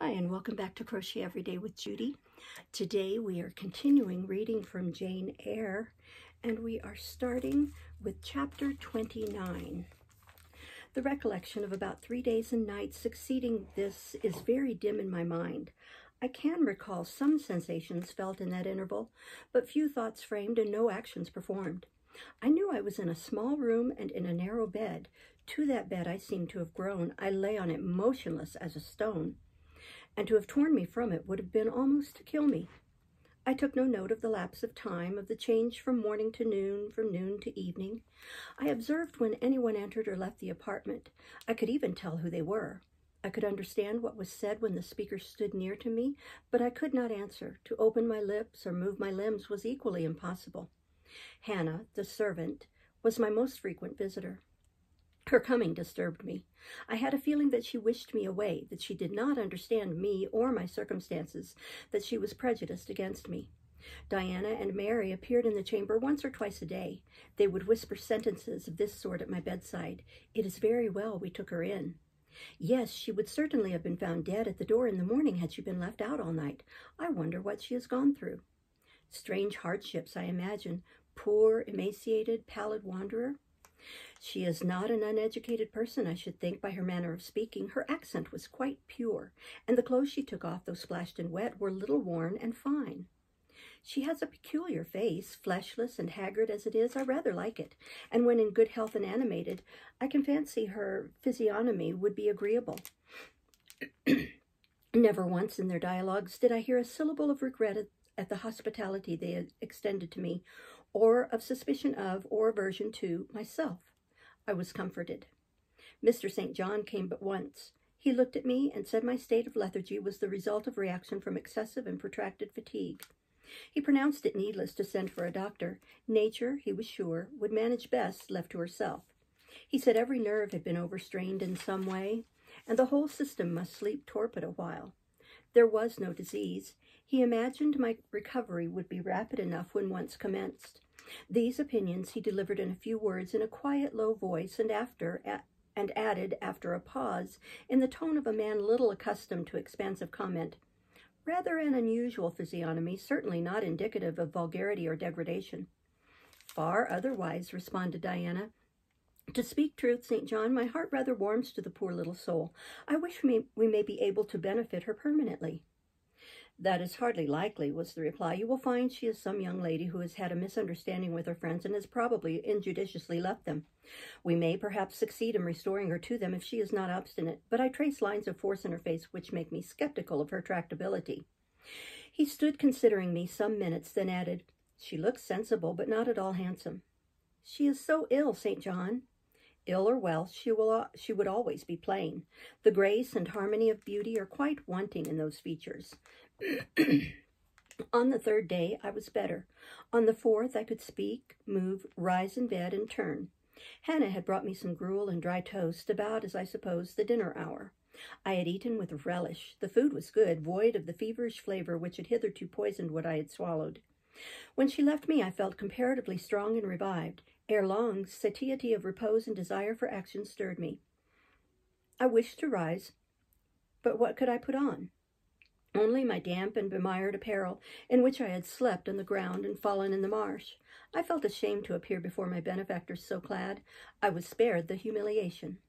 Hi, and welcome back to Crochet Every Day with Judy. Today we are continuing reading from Jane Eyre, and we are starting with chapter 29. The recollection of about 3 days and nights succeeding this is very dim in my mind. I can recall some sensations felt in that interval, but few thoughts framed and no actions performed. I knew I was in a small room and in a narrow bed. To that bed I seemed to have grown. I lay on it motionless as a stone, and to have torn me from it would have been almost to kill me. I took no note of the lapse of time, of the change from morning to noon, from noon to evening. I observed when anyone entered or left the apartment. I could even tell who they were. I could understand what was said when the speaker stood near to me, but I could not answer. To open my lips or move my limbs was equally impossible. Hannah, the servant, was my most frequent visitor. Her coming disturbed me. I had a feeling that she wished me away, that she did not understand me or my circumstances, that she was prejudiced against me. Diana and Mary appeared in the chamber once or twice a day. They would whisper sentences of this sort at my bedside. "It is very well we took her in." "Yes, she would certainly have been found dead at the door in the morning had she been left out all night. I wonder what she has gone through." Strange hardships, I imagine. Poor, emaciated, pallid wanderer. She is not an uneducated person, I should think, by her manner of speaking. Her accent was quite pure, and the clothes she took off, though splashed and wet, were little worn and fine. She has a peculiar face, fleshless and haggard as it is. I rather like it, and when in good health and animated, I can fancy her physiognomy would be agreeable. Never once in their dialogues did I hear a syllable of regret at the hospitality they had extended to me, or of suspicion of, or aversion to, myself. I was comforted. Mr. St. John came but once. He looked at me and said my state of lethargy was the result of reaction from excessive and protracted fatigue. He pronounced it needless to send for a doctor. Nature, he was sure, would manage best left to herself. He said every nerve had been overstrained in some way, and the whole system must sleep torpid a while. There was no disease. He imagined my recovery would be rapid enough when once commenced. These opinions he delivered in a few words in a quiet, low voice, and added, after a pause, in the tone of a man little accustomed to expansive comment, "Rather an unusual physiognomy, certainly not indicative of vulgarity or degradation." "Far otherwise," responded Diana. "To speak truth, St. John, my heart rather warms to the poor little soul. I wish we may be able to benefit her permanently." "That is hardly likely," was the reply. "You will find she is some young lady who has had a misunderstanding with her friends and has probably injudiciously left them. We may perhaps succeed in restoring her to them if she is not obstinate, but I trace lines of force in her face which make me skeptical of her tractability." He stood considering me some minutes, then added, "She looks sensible, but not at all handsome." "She is so ill, St. John." "Ill or well, she would always be plain. The grace and harmony of beauty are quite wanting in those features." On the third day, I was better. On the fourth, I could speak, move, rise in bed, and turn. Hannah had brought me some gruel and dry toast, about, as I suppose, the dinner hour. I had eaten with relish. The food was good, void of the feverish flavor which had hitherto poisoned what I had swallowed. When she left me, I felt comparatively strong and revived. Ere long, satiety of repose and desire for action stirred me. I wished to rise, but what could I put on? Only my damp and bemired apparel, in which I had slept on the ground and fallen in the marsh. I felt ashamed to appear before my benefactors so clad. I was spared the humiliation.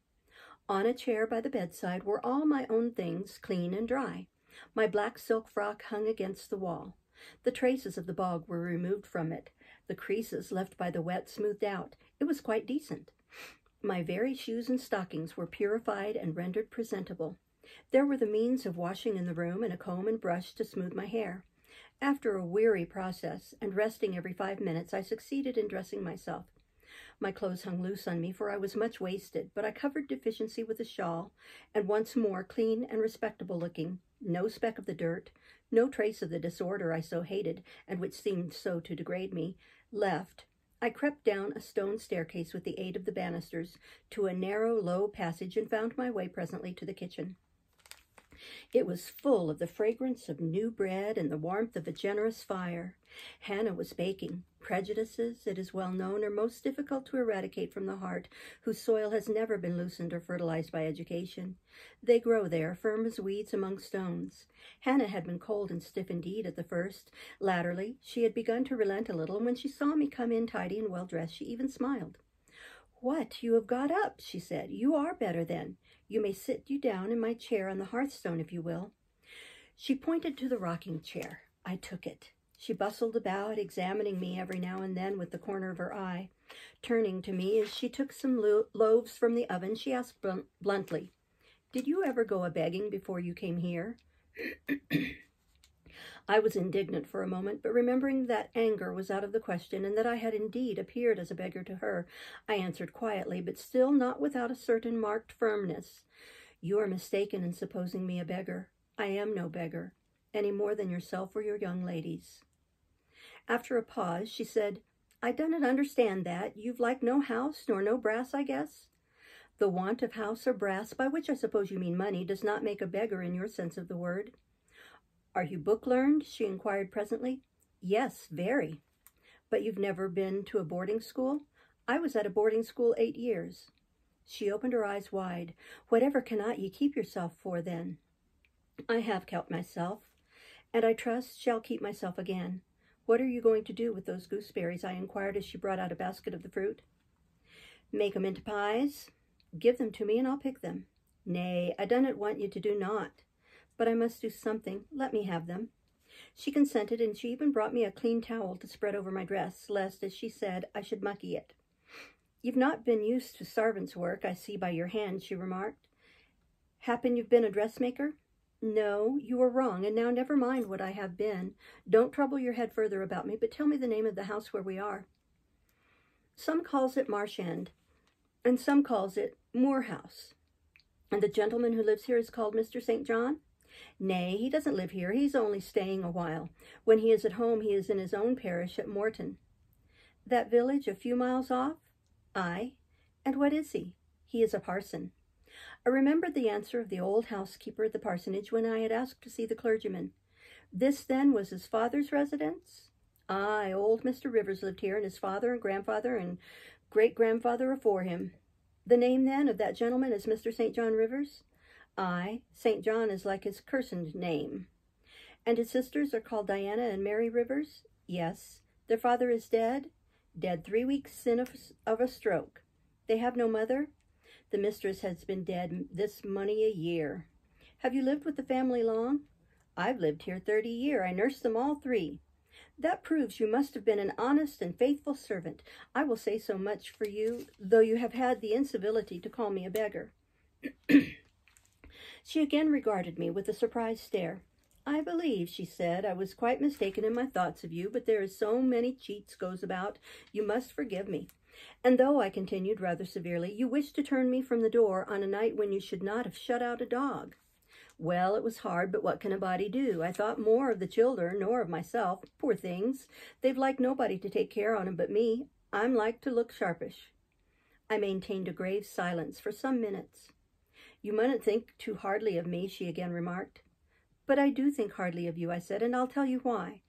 On a chair by the bedside were all my own things, clean and dry. My black silk frock hung against the wall. The traces of the bog were removed from it, the creases left by the wet smoothed out. It was quite decent. My very shoes and stockings were purified and rendered presentable. There were the means of washing in the room and a comb and brush to smooth my hair. After a weary process, and resting every 5 minutes, I succeeded in dressing myself. My clothes hung loose on me, for I was much wasted, but I covered deficiency with a shawl, and once more clean and respectable looking, no speck of the dirt, no trace of the disorder I so hated, and which seemed so to degrade me, left, I crept down a stone staircase with the aid of the banisters to a narrow, low passage, and found my way presently to the kitchen. It was full of the fragrance of new bread and the warmth of a generous fire. Hannah was baking. Prejudices, it is well known, are most difficult to eradicate from the heart, whose soil has never been loosened or fertilized by education. They grow there, firm as weeds among stones. Hannah had been cold and stiff indeed at the first. Latterly, she had begun to relent a little, and when she saw me come in tidy and well-dressed, she even smiled. "What, you have got up," she said. "You are better, then. You may sit you down in my chair on the hearthstone, if you will." She pointed to the rocking chair. I took it. She bustled about, examining me every now and then with the corner of her eye. Turning to me as she took some loaves from the oven, she asked bluntly, "Did you ever go a-begging before you came here?" I was indignant for a moment, but remembering that anger was out of the question and that I had indeed appeared as a beggar to her, I answered quietly, but still not without a certain marked firmness, "You are mistaken in supposing me a beggar. I am no beggar, any more than yourself or your young ladies." After a pause, she said, "I dunnot understand that. You've like no house nor no brass, I guess?" "The want of house or brass, by which I suppose you mean money, does not make a beggar in your sense of the word." "Are you book-learned?" she inquired presently. "Yes, very." "But you've never been to a boarding school?" "I was at a boarding school 8 years." She opened her eyes wide. "Whatever cannot ye keep yourself for, then?" "I have kept myself, and I trust shall keep myself again." "What are you going to do with those gooseberries?" I inquired as she brought out a basket of the fruit. "Make 'em into pies." "Give them to me, and I'll pick them." "Nay, I dunnot want you to do naught." "But I must do something. Let me have them." She consented, and she even brought me a clean towel to spread over my dress, lest, as she said, I should mucky it. "You've not been used to sarvant's work, I see by your hand," she remarked. "Happen you've been a dressmaker?" "No, you are wrong, and now never mind what I have been. Don't trouble your head further about me, but tell me the name of the house where we are." "Some calls it Marsh End, and some calls it Moor House." "And the gentleman who lives here is called Mr. St. John?" "Nay, he doesn't live here. He's only staying a while. When he is at home, he is in his own parish at Morton." "That village a few miles off?" "Aye." "And what is he?" "He is a parson." I remembered the answer of the old housekeeper at the parsonage when I had asked to see the clergyman. This, then, was his father's residence? Aye, old Mr. Rivers lived here, and his father and grandfather and great-grandfather afore him. The name, then, of that gentleman is Mr. St. John Rivers? Aye, St. John is like his christened name. And his sisters are called Diana and Mary Rivers? Yes. Their father is dead? Dead 3 weeks sin of a stroke. They have no mother? The mistress has been dead this mony a year. Have you lived with the family long? I've lived here 30 year. I nursed them all 3. That proves you must have been an honest and faithful servant. I will say so much for you, though you have had the incivility to call me a beggar. She again regarded me with a surprised stare. I believe, she said, I was quite mistaken in my thoughts of you, but there is so many cheats goes about, you must forgive me. And though, I continued rather severely, you wished to turn me from the door on a night when you should not have shut out a dog. Well, it was hard, but what can a body do? I thought more of the children nor of myself. Poor things, they've like nobody to take care on 'em but me. I'm like to look sharpish. I maintained a grave silence for some minutes. You mustn't think too hardly of me, she again remarked. But I do think hardly of you, I said, and I'll tell you why.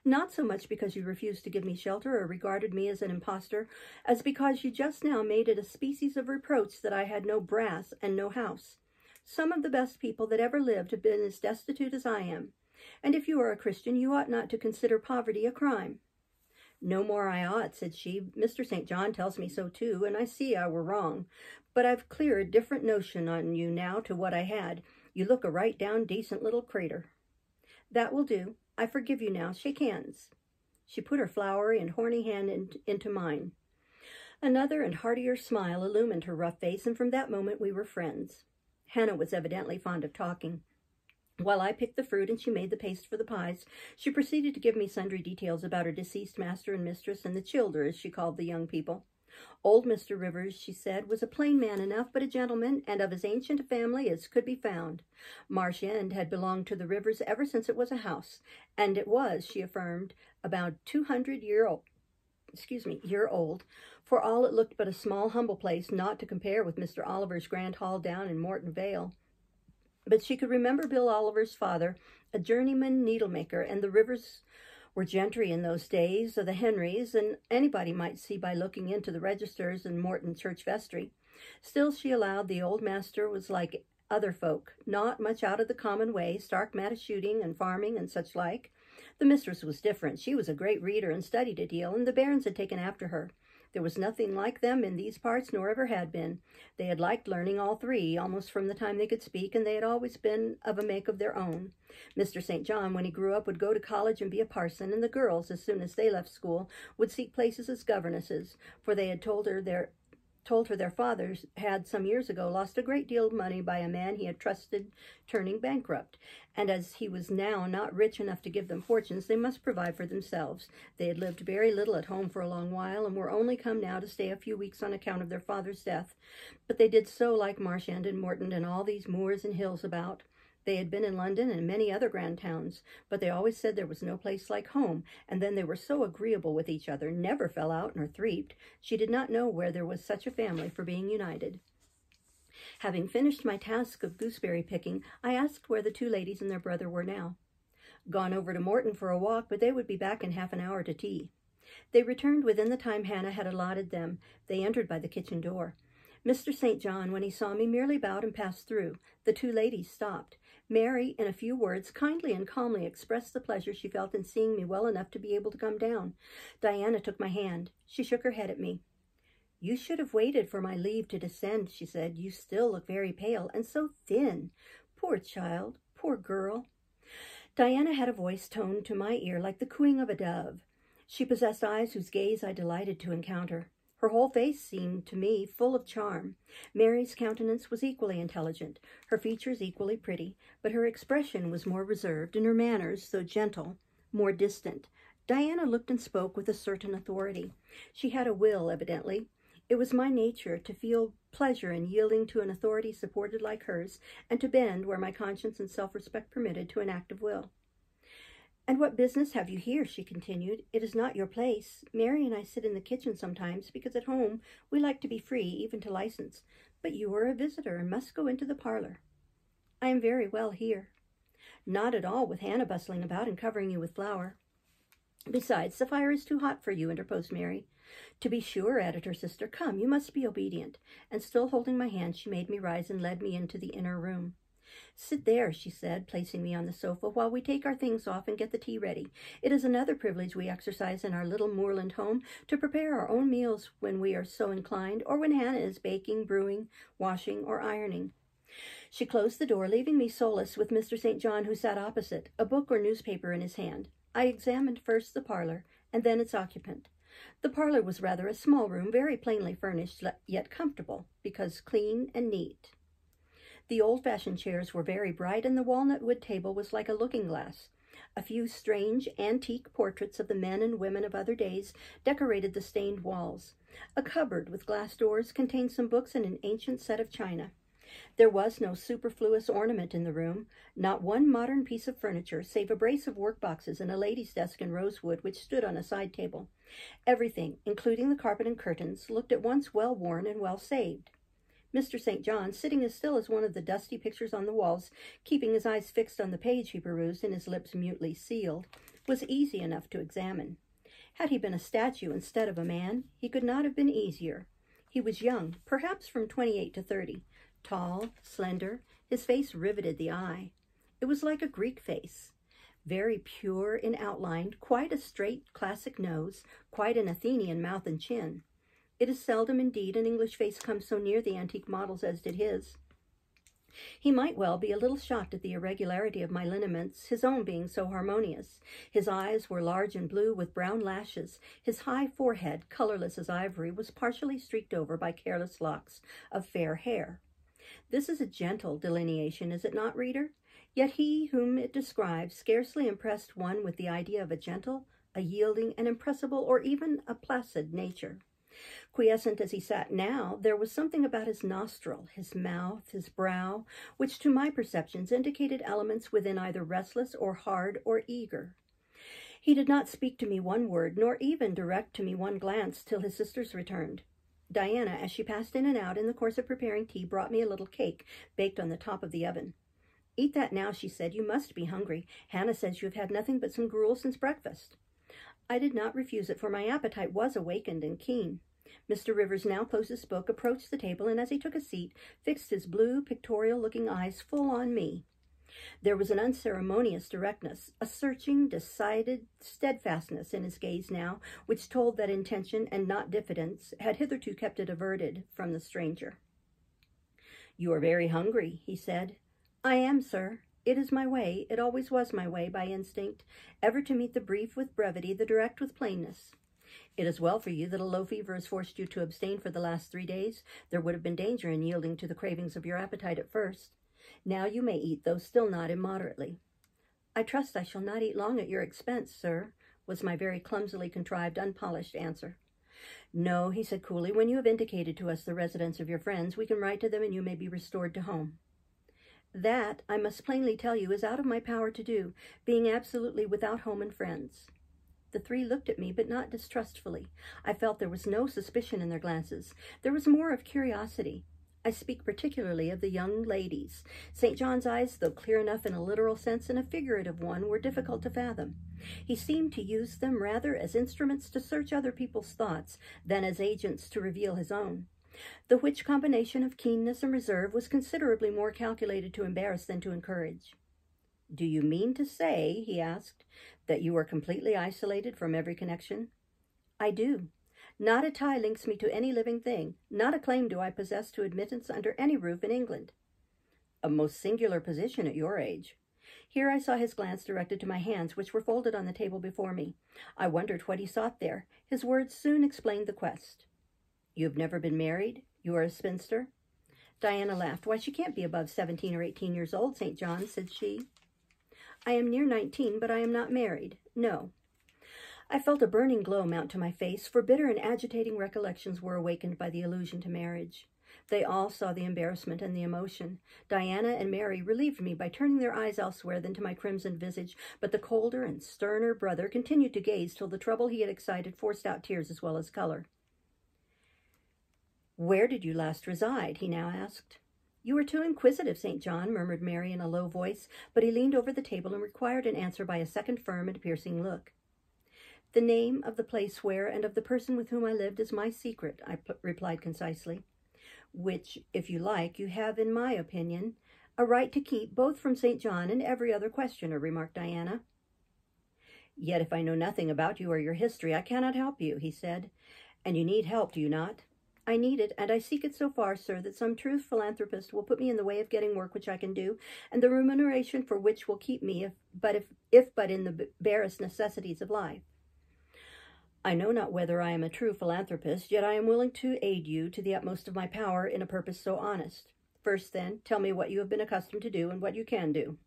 Not so much because you refused to give me shelter or regarded me as an impostor, as because you just now made it a species of reproach that I had no brass and no house. Some of the best people that ever lived have been as destitute as I am, and if you are a Christian, you ought not to consider poverty a crime. No more I ought, said she. Mr. St. John tells me so too, and I see I were wrong. But I've clear a different notion on you now to what I had. You look a right down decent little crater. That will do. I forgive you now. Shake hands. She put her flowery and horny hand into mine. Another and heartier smile illumined her rough face, and from that moment we were friends. Hannah was evidently fond of talking. While I picked the fruit and she made the paste for the pies, she proceeded to give me sundry details about her deceased master and mistress and the childer, as she called the young people. Old Mr. Rivers, she said, was a plain man enough, but a gentleman, and of as ancient a family as could be found. Marsh End had belonged to the Rivers ever since it was a house, and it was, she affirmed, about 200 year old, for all it looked but a small, humble place, not to compare with Mr. Oliver's grand hall down in Morton Vale. But she could remember Bill Oliver's father, a journeyman needlemaker, and the Rivers were gentry in those days, of the Henrys, and anybody might see by looking into the registers in Morton Church vestry. Still, she allowed the old master was like other folk, not much out of the common way, stark mad of shooting and farming and such like. The mistress was different. She was a great reader and studied a deal, and the bairns had taken after her. There was nothing like them in these parts, nor ever had been. They had liked learning, all three, almost from the time they could speak, and they had always been of a make of their own. Mr. St. John, when he grew up, would go to college and be a parson, and the girls, as soon as they left school, would seek places as governesses, for they had told her their fathers had some years ago lost a great deal of money by a man he had trusted turning bankrupt, and as he was now not rich enough to give them fortunes, they must provide for themselves. They had lived very little at home for a long while, and were only come now to stay a few weeks on account of their father's death. But they did so like Marsh End and Morton and all these moors and hills about. They had been in London and many other grand towns, but they always said there was no place like home, and then they were so agreeable with each other, never fell out nor threeped. She did not know where there was such a family for being united. Having finished my task of gooseberry picking, I asked where the two ladies and their brother were now. Gone over to Morton for a walk, but they would be back in half an hour to tea. They returned within the time Hannah had allotted them. They entered by the kitchen door. Mr. St. John, when he saw me, merely bowed and passed through. The two ladies stopped. Mary, in a few words, kindly and calmly expressed the pleasure she felt in seeing me well enough to be able to come down. Diana took my hand. She shook her head at me. "You should have waited for my leave to descend," she said. "You still look very pale, and so thin. Poor child, poor girl." Diana had a voice toned to my ear like the cooing of a dove. She possessed eyes whose gaze I delighted to encounter. Her whole face seemed to me full of charm. Mary's countenance was equally intelligent, her features equally pretty, but her expression was more reserved, and her manners, though gentle, more distant. Diana looked and spoke with a certain authority. She had a will, evidently. It was my nature to feel pleasure in yielding to an authority supported like hers, and to bend, where my conscience and self-respect permitted, to an act of will. "And what business have you here?" she continued. "It is not your place. Mary and I sit in the kitchen sometimes, because at home we like to be free, even to license. But you are a visitor, and must go into the parlor." "I am very well here." "Not at all, with Hannah bustling about and covering you with flour." "Besides, the fire is too hot for you," interposed Mary. "To be sure," added her sister. "Come, you must be obedient." And still holding my hand, she made me rise and led me into the inner room. "Sit there," she said, placing me on the sofa, "while we take our things off and get the tea ready. It is another privilege we exercise in our little moorland home, to prepare our own meals when we are so inclined, or when Hannah is baking, brewing, washing, or ironing." She closed the door, leaving me solus with Mr. St. John, who sat opposite, a book or newspaper in his hand. I examined first the parlor, and then its occupant. The parlor was rather a small room, very plainly furnished, yet comfortable, because clean and neat. The old-fashioned chairs were very bright, and the walnut wood table was like a looking-glass. A few strange, antique portraits of the men and women of other days decorated the stained walls. A cupboard with glass doors contained some books and an ancient set of china. There was no superfluous ornament in the room, not one modern piece of furniture, save a brace of workboxes and a lady's desk in rosewood which stood on a side table. Everything, including the carpet and curtains, looked at once well worn and well saved. Mr. St. John, sitting as still as one of the dusty pictures on the walls, keeping his eyes fixed on the page he perused and his lips mutely sealed, was easy enough to examine. Had he been a statue instead of a man, he could not have been easier. He was young, perhaps from 28 to 30, tall, slender, his face riveted the eye. It was like a Greek face, very pure in outline, quite a straight classic nose, quite an Athenian mouth and chin. It is seldom, indeed, an English face comes so near the antique models as did his. He might well be a little shocked at the irregularity of my lineaments, his own being so harmonious. His eyes were large and blue, with brown lashes. His high forehead, colorless as ivory, was partially streaked over by careless locks of fair hair. This is a gentle delineation, is it not, reader? Yet he whom it describes scarcely impressed one with the idea of a gentle, a yielding, an impressible, or even a placid nature. Quiescent as he sat now, there was something about his nostril, his mouth, his brow, which to my perceptions indicated elements within either restless or hard or eager. He did not speak to me one word, nor even direct to me one glance, till his sisters returned. Diana, as she passed in and out in the course of preparing tea, brought me a little cake baked on the top of the oven. "Eat that now," she said. "You must be hungry. Hannah says you have had nothing but some gruel since breakfast." I did not refuse it, for my appetite was awakened and keen. Mr. Rivers now closed his book, approached the table, and as he took a seat, fixed his blue, pictorial-looking eyes full on me. There was an unceremonious directness, a searching, decided steadfastness in his gaze now, which told that intention and not diffidence had hitherto kept it averted from the stranger. "You are very hungry," he said. "I am, sir. It is my way, it always was my way, by instinct, ever to meet the brief with brevity, the direct with plainness. It is well for you that a low fever has forced you to abstain for the last 3 days. There would have been danger in yielding to the cravings of your appetite at first. Now you may eat, though still not immoderately." "I trust I shall not eat long at your expense, sir," was my very clumsily contrived, unpolished answer. "No," he said coolly, "when you have indicated to us the residence of your friends, we can write to them and you may be restored to home." "That, I must plainly tell you, is out of my power to do, being absolutely without home and friends." The three looked at me, but not distrustfully. I felt there was no suspicion in their glances. There was more of curiosity. I speak particularly of the young ladies. St. John's eyes, though clear enough in a literal sense and a figurative one, were difficult to fathom. He seemed to use them rather as instruments to search other people's thoughts than as agents to reveal his own. The which combination of keenness and reserve was considerably more calculated to embarrass than to encourage. "Do you mean to say," he asked, "that you are completely isolated from every connection?" "I do. Not a tie links me to any living thing. Not a claim do I possess to admittance under any roof in England." "A most singular position at your age." Here I saw his glance directed to my hands, which were folded on the table before me. I wondered what he sought there. His words soon explained the quest. "You have never been married? You are a spinster?" Diana laughed. "Why, she can't be above 17 or 18 years old, St. John," said she. "I am near 19, but I am not married. No." I felt a burning glow mount to my face, for bitter and agitating recollections were awakened by the allusion to marriage. They all saw the embarrassment and the emotion. Diana and Mary relieved me by turning their eyes elsewhere than to my crimsoned visage, but the colder and sterner brother continued to gaze till the trouble he had excited forced out tears as well as color. "Where did you last reside?" he now asked. "You are too inquisitive, St. John," murmured Mary in a low voice, but he leaned over the table and required an answer by a second firm and piercing look. "The name of the place where and of the person with whom I lived is my secret," I replied concisely. "Which, if you like, you have, in my opinion, a right to keep both from St. John and every other questioner," remarked Diana. "Yet if I know nothing about you or your history, I cannot help you," he said. "And you need help, do you not?" "I need it, and I seek it so far, sir, that some true philanthropist will put me in the way of getting work which I can do, and the remuneration for which will keep me, if but in the barest necessities of life." "I know not whether I am a true philanthropist, yet I am willing to aid you to the utmost of my power in a purpose so honest. First, then, tell me what you have been accustomed to do and what you can do."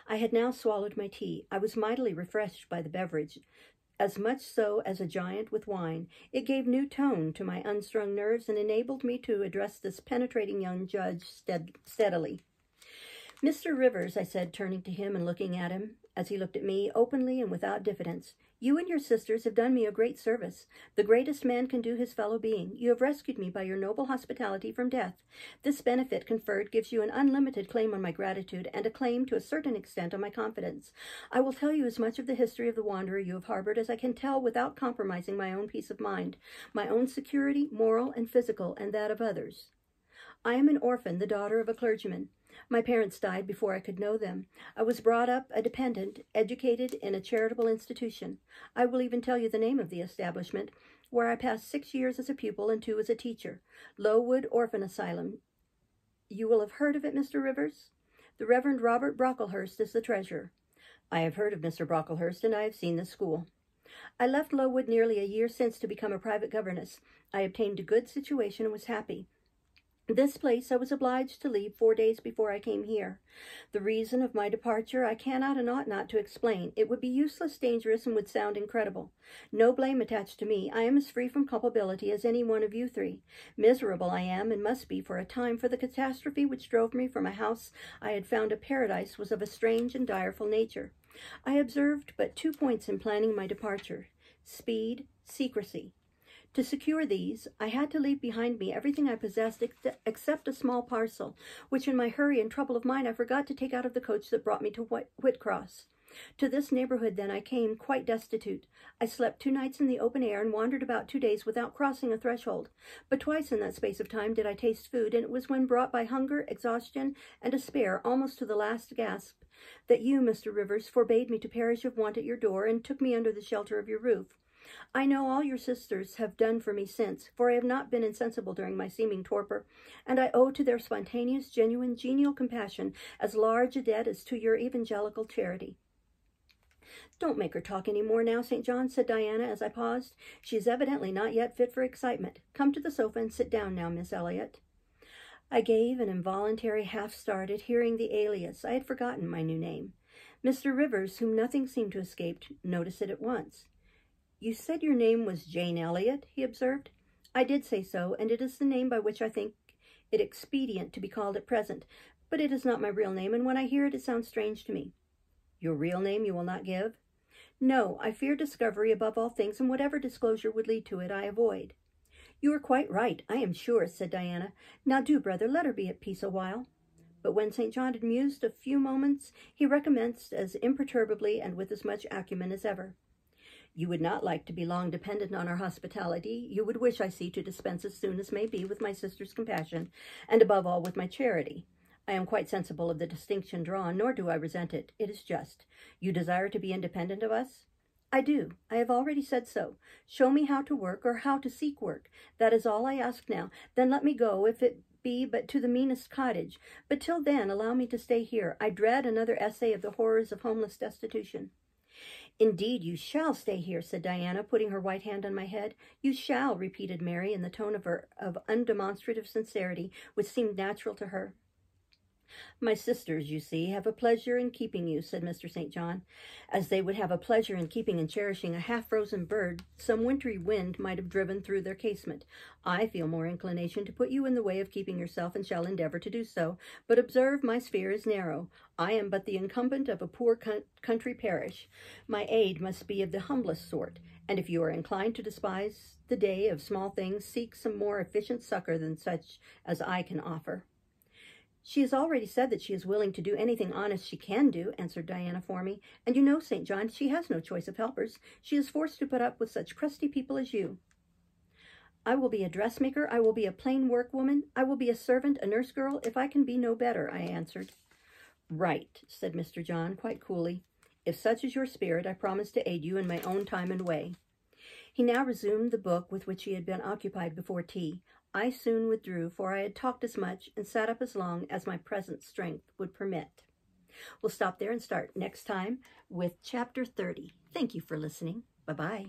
I had now swallowed my tea. I was mightily refreshed by the beverage, as much so as a giant with wine. It gave new tone to my unstrung nerves and enabled me to address this penetrating young judge steadily. "Mr. Rivers," I said, turning to him and looking at him, as he looked at me, openly and without diffidence, "you and your sisters have done me a great service, the greatest man can do his fellow being. You have rescued me by your noble hospitality from death. This benefit conferred gives you an unlimited claim on my gratitude and a claim to a certain extent on my confidence. I will tell you as much of the history of the wanderer you have harbored as I can tell without compromising my own peace of mind, my own security, moral and physical, and that of others. I am an orphan, the daughter of a clergyman. My parents died before I could know them. I was brought up a dependent, educated in a charitable institution. I will even tell you the name of the establishment, where I passed 6 years as a pupil and 2 as a teacher. Lowood Orphan Asylum. You will have heard of it, Mr. Rivers? The Reverend Robert Brocklehurst is the treasurer." "I have heard of Mr. Brocklehurst, and I have seen the school." "I left Lowood nearly a year since to become a private governess. I obtained a good situation and was happy. This place I was obliged to leave 4 days before I came here. The reason of my departure I cannot and ought not to explain. It would be useless, dangerous, and would sound incredible. No blame attached to me. I am as free from culpability as any one of you three. Miserable I am and must be for a time, for the catastrophe which drove me from a house I had found a paradise was of a strange and direful nature. I observed but 2 points in planning my departure: speed, secrecy. To secure these, I had to leave behind me everything I possessed except a small parcel, which in my hurry and trouble of mind I forgot to take out of the coach that brought me to Whitcross. To this neighborhood, then, I came, quite destitute. I slept 2 nights in the open air and wandered about 2 days without crossing a threshold. But twice in that space of time did I taste food, and it was when brought by hunger, exhaustion, and despair, almost to the last gasp, that you, Mr. Rivers, forbade me to perish of want at your door, and took me under the shelter of your roof. I know all your sisters have done for me since, for I have not been insensible during my seeming torpor, and I owe to their spontaneous, genuine, genial compassion as large a debt as to your evangelical charity. Don't make her talk any more now, St. John, said Diana as I paused. She is evidently not yet fit for excitement. Come to the sofa and sit down now, Miss Elliot. I gave an involuntary half-start at hearing the alias. I had forgotten my new name. Mr. Rivers, whom nothing seemed to escape, noticed it at once. You said your name was Jane Elliot, he observed. I did say so, and it is the name by which I think it expedient to be called at present, but it is not my real name, and when I hear it, it sounds strange to me. Your real name you will not give? No, I fear discovery above all things, and whatever disclosure would lead to it, I avoid. You are quite right, I am sure, said Diana. Now do, brother, let her be at peace a while. But when St. John had mused a few moments, he recommenced as imperturbably and with as much acumen as ever. You would not like to be long dependent on our hospitality. You would wish, I see, to dispense as soon as may be with my sister's compassion, and above all with my charity. I am quite sensible of the distinction drawn, nor do I resent it. It is just. You desire to be independent of us? I do. I have already said so. Show me how to work, or how to seek work. That is all I ask now. Then let me go, if it be but to the meanest cottage. But till then, allow me to stay here. I dread another essay of the horrors of homeless destitution. Indeed, you shall stay here, said Diana, putting her white hand on my head. You shall, repeated Mary, in the tone of undemonstrative sincerity, which seemed natural to her. My sisters, you see, have a pleasure in keeping you, said Mr. St. John, as they would have a pleasure in keeping and cherishing a half-frozen bird some wintry wind might have driven through their casement. I feel more inclination to put you in the way of keeping yourself, and shall endeavor to do so. But observe, my sphere is narrow. I am but the incumbent of a poor country parish. My aid must be of the humblest sort, and if you are inclined to despise the day of small things, seek some more efficient succor than such as I can offer. She has already said that she is willing to do anything honest she can do, answered Diana for me. And you know, St. John, she has no choice of helpers. She is forced to put up with such crusty people as you. I will be a dressmaker. I will be a plain workwoman. I will be a servant, a nurse girl, if I can be no better, I answered. Right, said Mr. John, quite coolly. If such is your spirit, I promise to aid you in my own time and way. He now resumed the book with which he had been occupied before tea. I soon withdrew, for I had talked as much and sat up as long as my present strength would permit. We'll stop there and start next time with Chapter 30. Thank you for listening. Bye-bye.